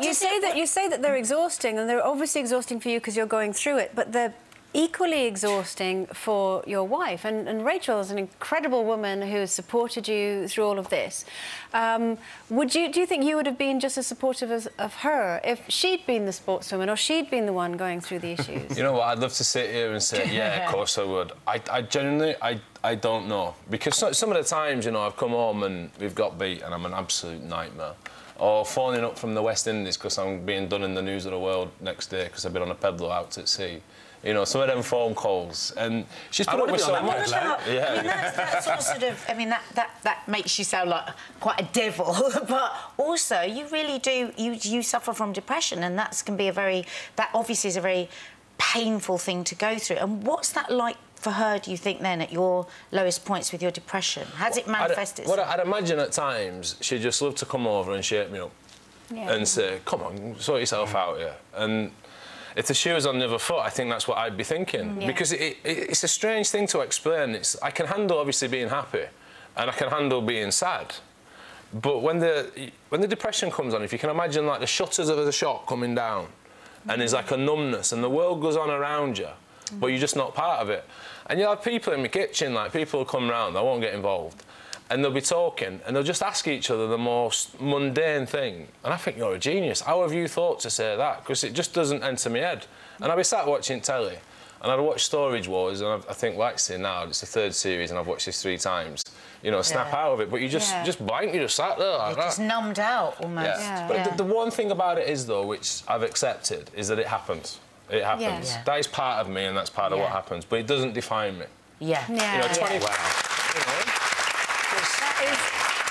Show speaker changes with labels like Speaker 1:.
Speaker 1: You say that they're exhausting, and they're obviously exhausting for you because you're going through it, but they're equally exhausting for your wife. And Rachel is an incredible woman who has supported you through all of this. Do you think you would have been just as supportive of her if she'd been the sportswoman or she'd been the one going through the issues?
Speaker 2: You know what? I'd love to sit here and say, yeah, of course I would. I genuinely, I don't know. Because some of the times, you know, I've come home and we've got beat and I'm an absolute nightmare. Or phoning up from the West Indies because I'm being done in the news of the world next day because I've been on a pedalo out at sea. You know, some of them phone calls, and she's put up with so much.
Speaker 3: Yeah. I mean, that's sort of. I mean, that makes you sound like quite a devil, but also you really do. You suffer from depression, and that obviously is a very painful thing to go through. And what's that like for her, do you think, then, at your lowest points with your depression? Has it manifested itself?
Speaker 2: Well, I'd imagine at times she'd just love to come over and shake me up and say, come on, sort yourself out here. And if the shoe was on the other foot, I think that's what I'd be thinking. Because it's a strange thing to explain. I can handle, obviously, being happy, and I can handle being sad. But when the depression comes on, if you can imagine, like, the shutters of the shop coming down, and there's, like, a numbness, and the world goes on around you, but you're just not part of it. And you'll have people in my kitchen, like, people will come round, I won't get involved, and they'll be talking, and they'll just ask each other the most mundane thing. And I think, you're a genius. How have you thought to say that? Because it just doesn't enter my head. And I'll be sat watching telly, and I'd watch Storage Wars, and I think, like I say now, it's the 3rd series, and I've watched this 3 times. You know, snap out of it, but you just blank, you just sat there like that.
Speaker 3: Just numbed out, almost.
Speaker 2: But the one thing about it is, though, which I've accepted, is that it happens. It happens. That is part of me, and that's part of what happens, but it doesn't define me.
Speaker 3: Yeah.
Speaker 2: You know, 20...
Speaker 4: Wow.